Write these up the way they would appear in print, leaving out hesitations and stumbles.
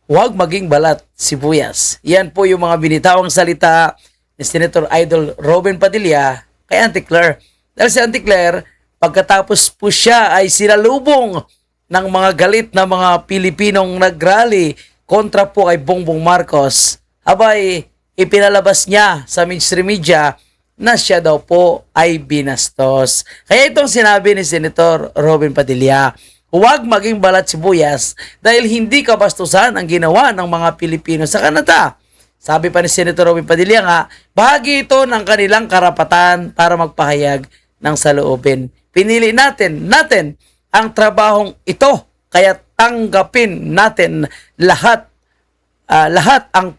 huwag maging balat sibuyas. Yan po yung mga binitawang salita ni Senator Idol Robin Padilla kay Auntie Claire. Dahil si Auntie Claire, pagkatapos po siya ay sinalubong ng mga galit na mga Pilipinong nagrally kontra po kay Bongbong Marcos, abay, ipinalabas niya sa mainstream media na siya daw po ay binastos. Kaya itong sinabi ni Senator Robin Padilla, huwag maging balat sibuyas dahil hindi kabastusan ang ginawa ng mga Pilipino sa Canada. Sabi pa ni Senator Robin Padilla nga, bahagi ito ng kanilang karapatan para magpahayag ng saloobin. Pinili natin ang trabahong ito, kaya tanggapin natin lahat ang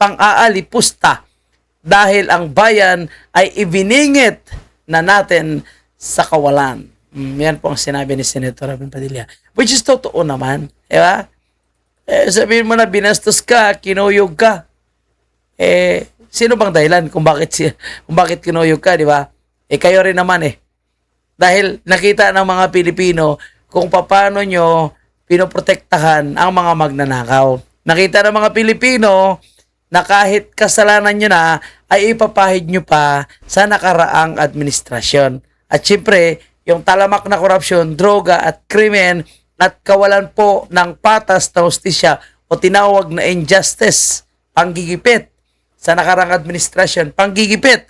pang-aalipusta dahil ang bayan ay ibiningit na natin sa kawalan. Yan po ang sinabi ni Senator Robin Padilla. Which is totoo naman. Diba? Sabihin mo na binastos ka, kinuyog ka. Sino bang dahilan kung bakit kinuyog ka, di ba? Kayo rin naman Dahil nakita ng mga Pilipino kung paano nyo pinoprotektahan ang mga magnanakaw. Nakita ng mga Pilipino na kahit kasalanan nyo na ay ipapahid nyo pa sa nakaraang administrasyon. At syempre, yung talamak na korupsyon, droga at krimen at kawalan po ng patas na hustisya o tinawag na injustice, panggigipit sa nakaraang administrasyon, panggigipit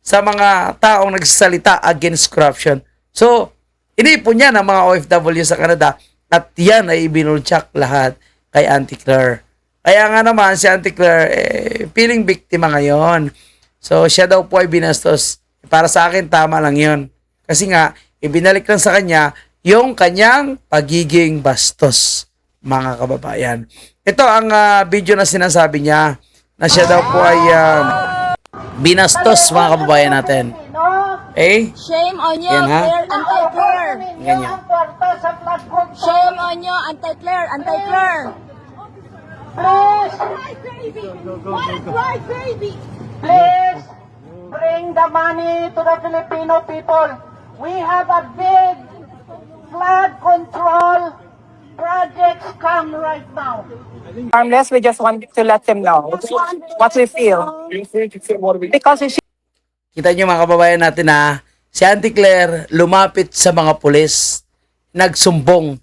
sa mga taong nagsasalita against corruption. So, inipon niya ng mga OFW sa Canada at yan ay ibinultsak lahat kay Auntie Claire. Kaya nga naman si Auntie Claire, feeling biktima ngayon. So, siya daw po ay binastos. Para sa akin, tama lang yun. Kasi nga, ibinalik lang sa kanya yung kanyang pagiging bastos, mga kababayan. Ito ang video na sinasabi niya na siya daw po ay binastos, mga kababayan natin. Shame on you, Yan, ha? Claire, anti-Claire. Ganyan. Shame on you, anti-Claire, anti-Claire. Please, please bring the money to the Filipino people. We have a big flood control projects come right now. Harmless, we just want to let them know what we feel. Because it's Kita niyo mga kababayan natin na si Auntie Claire lumapit sa mga pulis, nagsumbong.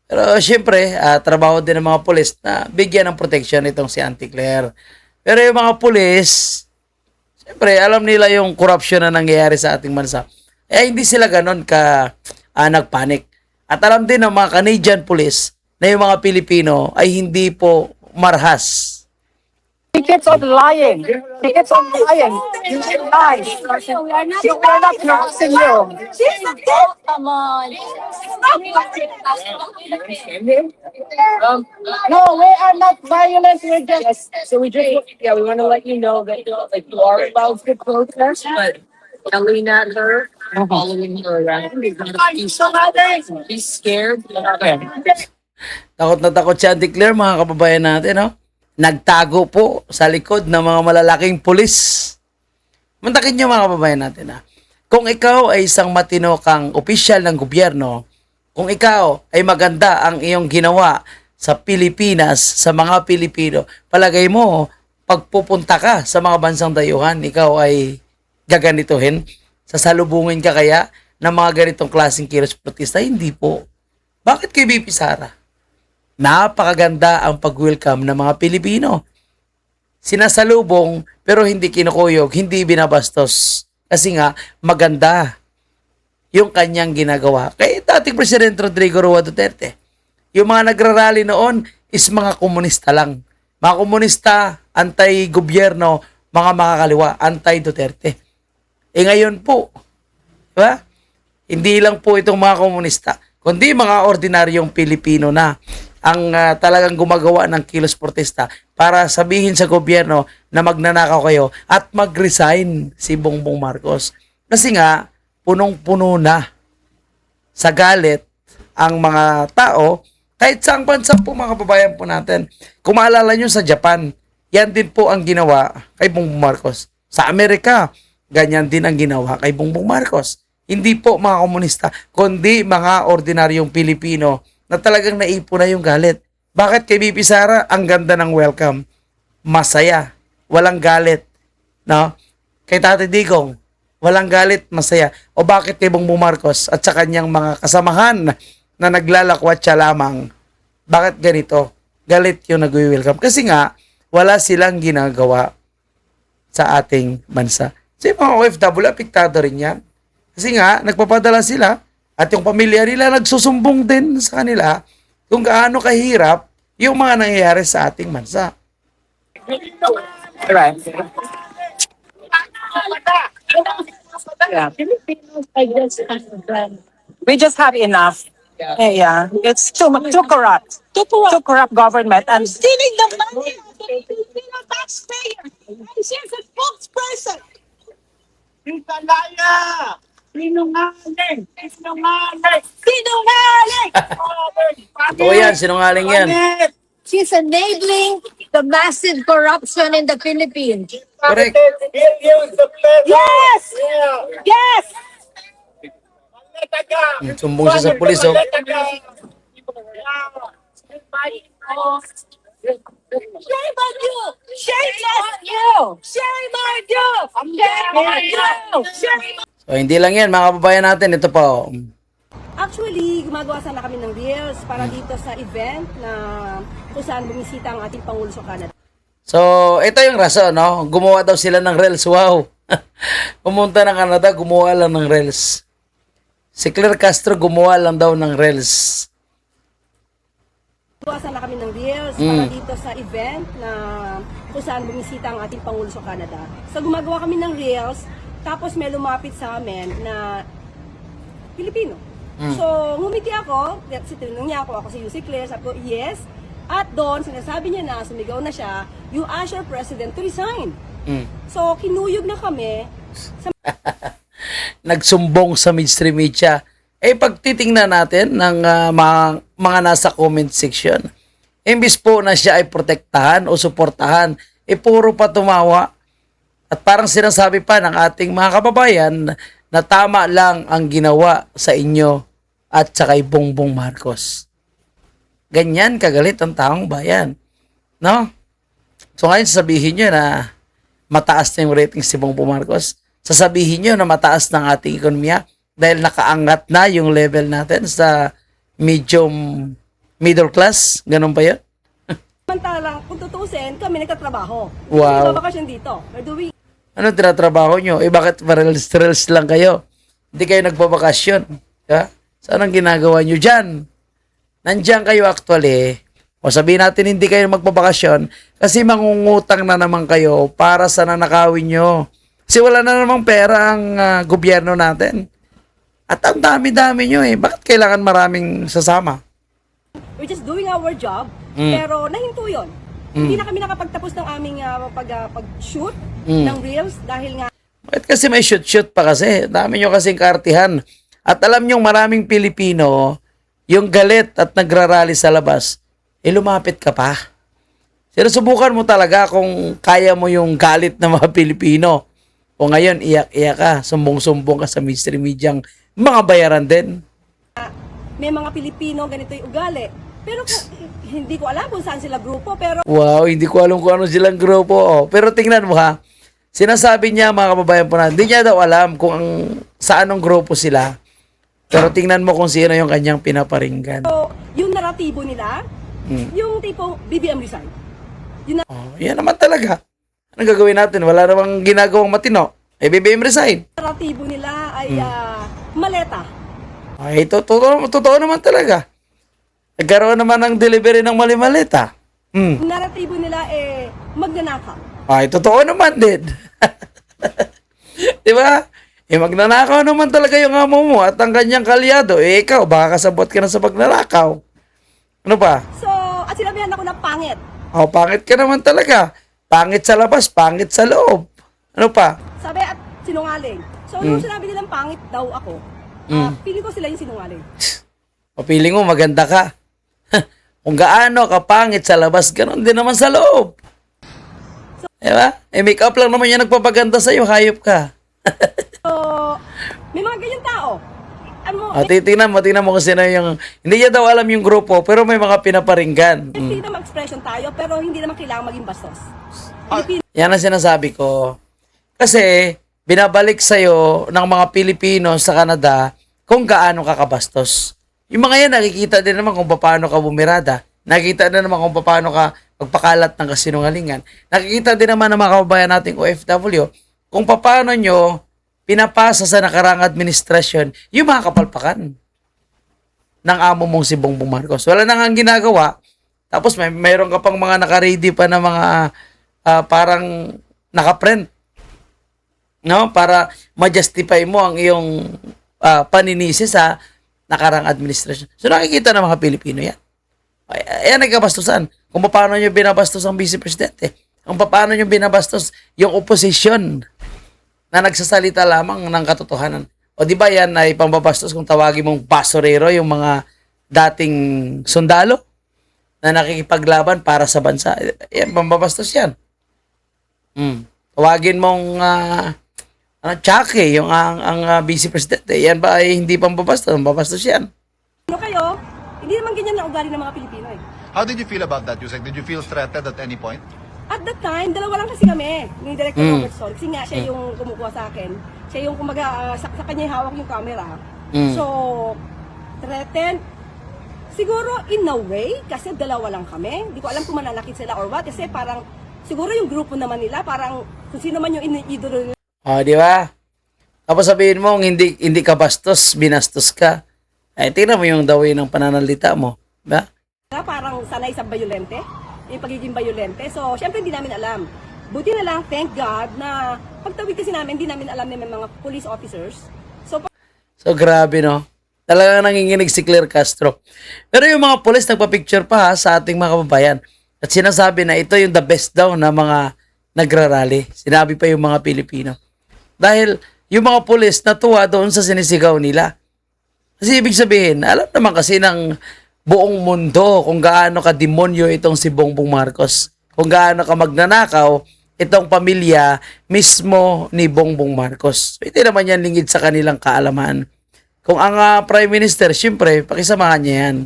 Pero syempre, trabaho din ng mga pulis na bigyan ng protection itong si Auntie Claire. Pero yung mga pulis, syempre, alam nila yung corruption na nangyayari sa ating bansa. Hindi sila ganon ka nagpanik. At alam din ng mga Canadian police na yung mga Pilipino ay hindi po marhas. he keeps on lying. He keeps on lying. You should lie. We're not harassing you. Come on. No, we are not violent. We're just. So we want to let you know that like you are allowed to protest, but yelling at her, following her around. He's scared. Okay. Takot na takot si Auntie Claire, mga kababayan natin, no? Nagtago po sa likod ng mga malalaking pulis. Mantakin niyo mga kababayan natin, ha? Kung ikaw ay isang matino kang opisyal ng gobyerno, kung ikaw ay maganda ang iyong ginawa sa Pilipinas, sa mga Pilipino, palagay mo, pagpupunta ka sa mga bansang dayuhan, ikaw ay gaganituhin? Sasalubungin ka kaya ng mga ganitong klaseng kilos protesta? Hindi po. Bakit kay BP Sara? Napakaganda ang pag-welcome ng mga Pilipino. Sinasalubong pero hindi kinukuyog, hindi binabastos. Kasi nga maganda yung kanyang ginagawa. Kay dating Presidente Rodrigo Roa Duterte, yung mga nagrarally noon is mga komunista lang. Mga komunista, anti-gobyerno, mga makakaliwa, anti-Duterte. Ngayon po, diba? Hindi lang po itong mga komunista, kundi mga ordinaryong Pilipino na ang talagang gumagawa ng kilos protesta para sabihin sa gobyerno na magnanakaw kayo at mag-resign si Bongbong Marcos. Kasi nga, punong-puno na sa galit ang mga tao kahit saang bansa po, mga kababayan po natin. Kung maalala nyo sa Japan, yan din po ang ginawa kay Bongbong Marcos. Sa Amerika, ganyan din ang ginawa kay Bongbong Marcos. Hindi po mga komunista, kundi mga ordinaryong Pilipino na talagang naipon na yung galit. Bakit kay BP Sara, ang ganda ng welcome? Masaya. Walang galit. No? Kay Tate Digong, walang galit, masaya. O bakit kay Bongbong Marcos at sa kanyang mga kasamahan na naglalakwatsa lamang? Bakit ganito? Galit yung nag-welcome. Kasi nga, wala silang ginagawa sa ating bansa. So yung mga OFW, apektado rin yan. Kasi nga, nagpapadala sila at yung pamilya nila nagsusumbong din sa kanila kung gaano kahirap yung mga nangyayari sa ating bansa. Right. Yeah. We just have enough. Yeah. It's too corrupt. Too corrupt government and Stealing the money of the Filipino taxpayer. And she's a spokesperson. Italaya! Sinungaling! Sinungaling! Sinungaling! Totoo yan, sinungaling yan. She's enabling the massive corruption in the Philippines. Correct. Yes! Yes! Sumbong siya sa pulis, oh. Shame on you! Shame on you! Shame on you! Shame on you! Shame on So, hindi lang yan, mga kababayan natin. Ito pa, oh. Actually, gumagawa sana kami ng reels para dito sa event na kung saan bumisita ang ating Pangulo sa Canada. So, ito yung rason, no? Gumawa daw sila ng reels. Wow! Pumunta ng Canada, gumawa lang ng reels. Si Claire Castro gumawa lang daw ng reels. Gumagawa sana kami ng reels para dito sa event na kung saan bumisita ang ating Pangulo sa Canada. So, gumagawa kami ng reels, tapos may lumapit sa amin na Pilipino. So, ngumiti ako, tinanong niya ako si Lucy Claire, sabi ko, yes. At doon, sinasabi niya na, sumigaw na siya, you ask your president to resign. So, kinuyog na kami sa Nagsumbong sa mainstream media. Eh, pagtitingnan natin ng mga nasa comment section, imbis po na siya ay protektahan o suportahan, eh puro pa tumawa. At parang sinasabi pa ng ating mga kababayan na tama lang ang ginawa sa inyo at sa kay Bongbong Marcos. Ganyan kagalit ang taong bayan. No? So ngayon sasabihin nyo na mataas na yung rating si Bongbong Marcos. Sasabihin nyo na mataas ng ating ekonomiya dahil nakaangat na yung level natin sa medium middle class. Ganun ba yun? samantalang, kung tutusin, kami nagtatrabaho. Wow. Hindi bakasyon dito. We're doing Ano tinatrabaho nyo? Eh bakit reels lang kayo? Hindi kayo nagbabakasyon. Ha? Saan ang ginagawa nyo dyan? Nandiyan kayo actually. O sabihin natin hindi kayo magbabakasyon kasi mangungutang na naman kayo para sa nanakawin nyo. Kasi wala na namang pera ang gobyerno natin. At ang dami-dami nyo eh. Bakit kailangan maraming sasama? we're just doing our job, pero nahinto yun. Hindi na kami nakapagtapos ng aming pag-shoot ng reels dahil nga Bakit kasi may shoot-shoot pa kasi? Dami nyo kasing kaartihan. At alam nyo maraming Pilipino, yung galit at nagrarally sa labas, lumapit ka pa. Sinusubukan mo talaga kung kaya mo yung galit ng mga Pilipino. O ngayon, iyak-iyak ka, sumbong-sumbong ka sa mainstream media, mga bayaran din. may mga Pilipino ganito yung ugali. Pero hindi ko alam kung saan sila grupo, pero Wow, hindi ko alam kung ano silang grupo. Oh. Pero tingnan mo ha, sinasabi niya mga kababayan po na, hindi niya daw alam kung sa anong grupo sila. Pero tingnan mo kung sino yung kanyang pinaparinggan. yung naratibo nila, yung tipong BBM resign. Oh, yan naman talaga. Anong gagawin natin? Wala namang ginagawang matino. BBM resign. Naratibo nila ay maleta. Ay, totoo naman talaga. Nagkaroon naman ng delivery ng mali-maleta. Yung naratibo nila magnanakaw. Ay, totoo naman din. Di ba? Magnanakaw naman talaga yung amo mo at ang kanyang kalyado. Ikaw, baka kasabot ka na sa pagnanakaw. Ano pa? So, at sinabihan ako na pangit. Oh, pangit ka naman talaga. Pangit sa labas, pangit sa loob. Ano pa? Sabi at sinungaling. So, nung sinabi nilang pangit daw ako, feeling ko sila yung sinungaling. O feeling mo maganda ka. Kung gaano ka pangit sa labas, ganoon din naman sa loob. Diba? Make up lang naman yung nagpapaganda sa'yo, hayop ka. So, may mga ganyan tao. ano mo, Tingnan mo kung sino yung, hindi niya daw alam yung grupo, pero may mga pinaparinggan. freedom of expression tayo, pero hindi naman kailangan maging bastos. Yan ang sinasabi ko. Kasi, binabalik sa'yo ng mga Pilipino sa Canada kung gaano ka kabastos. Yung mga yan, nakikita din naman kung paano ka bumirada. Nakikita din naman kung paano ka magpakalat ng kasinungalingan. Nakikita din naman ng mga kababayan nating OFW kung paano nyo pinapasa sa nakarang administrasyon yung mga kapalpakan ng amo mong si Bongbong Marcos. Wala na nga ginagawa. Tapos mayroon ka pang mga naka-ready pa na mga parang naka-print. No? Para ma-justify mo ang iyong paninisi sa nakarang administrasyon. So nakikita ng mga Pilipino yan. Ayan nagkabastusan. Kung paano nyo binabastos ang Vice Presidente. Kung paano nyo binabastos yung oposisyon na nagsasalita lamang ng katotohanan. O di ba yan ay pambabastos kung tawagin mong basurero yung mga dating sundalo na nakikipaglaban para sa bansa. Yan, pambabastos yan. Tawagin mong tsake yung ang Vice Presidente. Yan ba ay hindi pambabastos? Pambabastos yan. Ano kayo, hindi naman ganyan na ugali ng mga Pilipino eh. How did you feel about that, Yusek? Did you feel threatened at any point? At that time, dalawa lang kasi kami, ni Director Robert Sol. Kasi nga, siya yung kumukuha sa akin. Siya yung kumaga, sa kanya hawak yung camera. So, threatened. Siguro, in a way, kasi dalawa lang kami. Hindi ko alam kung mananakit sila or what. Kasi parang, siguro yung grupo naman nila, parang kung sino man yung idolo nila. O, di ba? Tapos sabihin mo, hindi ka bastos, binastos ka. Ay, tingnan mo yung dawin ng pananalita mo. Ba? Parang sanay sa bayolente. Yung pagiging bayolente. So, syempre hindi namin alam. Buti na lang, thank God, na pagtawid kasi namin, hindi namin alam na may mga police officers. So, grabe, no? Talagang nanginginig si Claire Castro. Pero yung mga police, nagpa-picture pa sa ating mga kababayan. At sinasabi na ito yung the best daw na mga nagrarally. Sinabi pa yung mga Pilipino. Dahil yung mga police natuwa doon sa sinisigaw nila. Kasi ibig sabihin, alam naman kasi ng buong mundo kung gaano ka-demonyo itong si Bongbong Marcos. Kung gaano ka magnanakaw itong pamilya mismo ni Bongbong Marcos. So, hindi naman yan lingid sa kanilang kaalaman. Kung ang Prime Minister, syempre, pakisamahan niya yan.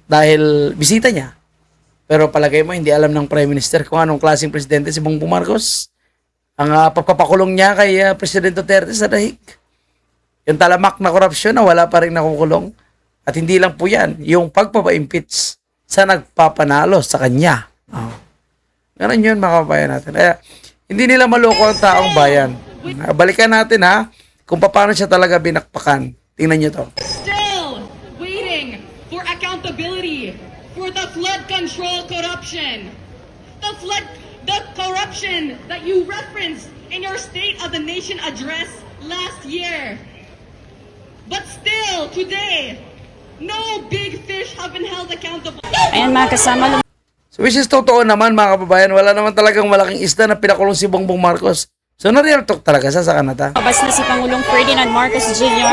Dahil bisita niya. Pero palagay mo, hindi alam ng Prime Minister kung anong klaseng presidente si Bongbong Marcos. Ang pagpapakulong niya kay President Duterte sa dahig. Yung talamak na korupsyon na wala pa rin nakukulong. At hindi lang po yan, yung pagpapa-impeach sa nagpapanalo sa kanya. Ganun yun, mga kabayan natin. Hindi nila maloko ang taong bayan. Balikan natin ha, kung paano siya talaga binakpakan. Tingnan nyo to. Still waiting for accountability for the flood control corruption. The corruption that you referenced in your State of the Nation address last year. But still, today, no big fish have been held accountable. Ayan mga kasama, So which is totoo naman mga kababayan, wala naman talagang malaking isda na pinakulong si Bongbong Marcos. So na-real talk talaga sa Canada. lumabas na si Pangulong Ferdinand Marcos Jr.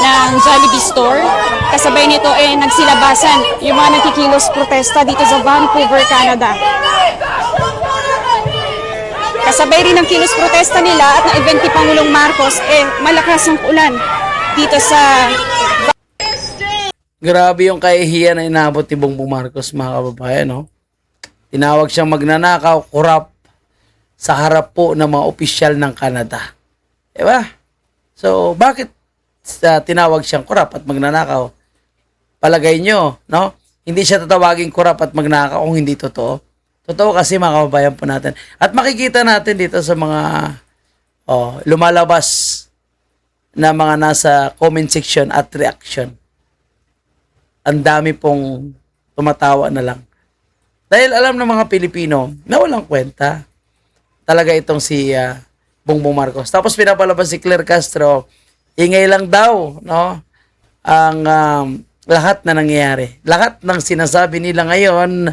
ng Jollibee Store. Kasabay nito nagsilabasan yung mga nagkikilos protesta dito sa Vancouver, Canada. Kasabay rin ng kilos protesta nila at na-event ni Pangulong Marcos, malakas ang ulan dito sa... Grabe yung kahihiyan na inabot ni Bongbong Marcos, mga kababayan, no? Tinawag siyang magnanakaw, korap sa harap po ng mga opisyal ng Canada. Diba? So, bakit tinawag siyang korap at magnanakaw? Palagay nyo, no? Hindi siya tatawagin korap at magnanakaw kung hindi totoo. Totoo kasi, mga kababayan po natin. At makikita natin dito sa mga lumalabas na mga nasa comment section at reaction. Ang dami pong tumatawa na lang. Dahil alam ng mga Pilipino na walang kwenta talaga itong si Bongbong Marcos. Tapos pinapalabas si Claire Castro, ingay lang daw, no? Ang lahat na nangyayari. Lahat ng sinasabi nila ngayon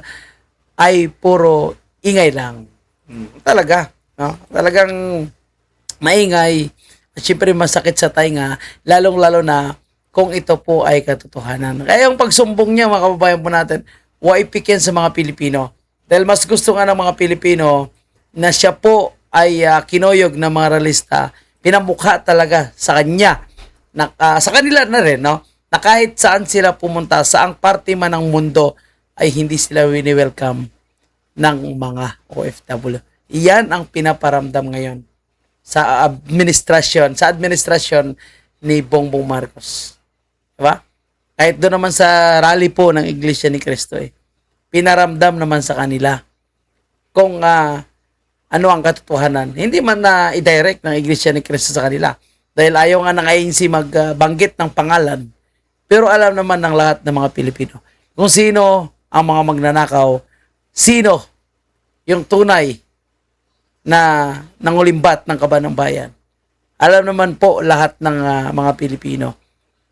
ay puro ingay lang. Talaga, no? Talagang maingay at syempre masakit sa tainga, lalong-lalo na kung ito po ay katotohanan. Kaya yung pagsumbong niya, mga kababayan po natin, waipikin sa mga Pilipino. Dahil mas gusto nga ng mga Pilipino na siya po ay kinoyog ng mga realista, pinamukha talaga sa kanya sa kanila na rin, no? Na kahit saan sila pumunta, saang parte man ng mundo, ay hindi sila wini-welcome ng mga OFW. Iyan ang pinaparamdam ngayon sa administrasyon ni Bongbong Marcos. Diba? Kahit doon naman sa rally po ng Iglesia ni Cristo, pinaramdam naman sa kanila kung ano ang katotohanan. Hindi man na i-direct ng Iglesia ni Cristo sa kanila. Dahil ayaw nga ng INC magbanggit ng pangalan. Pero alam naman ng lahat ng mga Pilipino kung sino ang mga magnanakaw, sino yung tunay na nangulimbat ng kaban ng bayan. Alam naman po lahat ng mga Pilipino.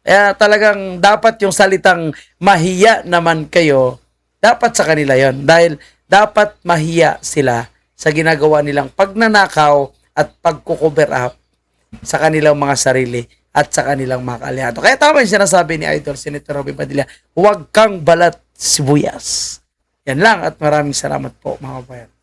Kaya talagang dapat yung salitang mahiya naman kayo, dapat sa kanila yon. Dahil dapat mahiya sila sa ginagawa nilang pagnanakaw at pagkukover up sa kanilang mga sarili at sa kanilang mga kaalyado. Kaya tama yung sinasabi ni Idol Senator Robin Padilla, huwag kang balat sibuyas. Yan lang at maraming salamat po mga kabayan.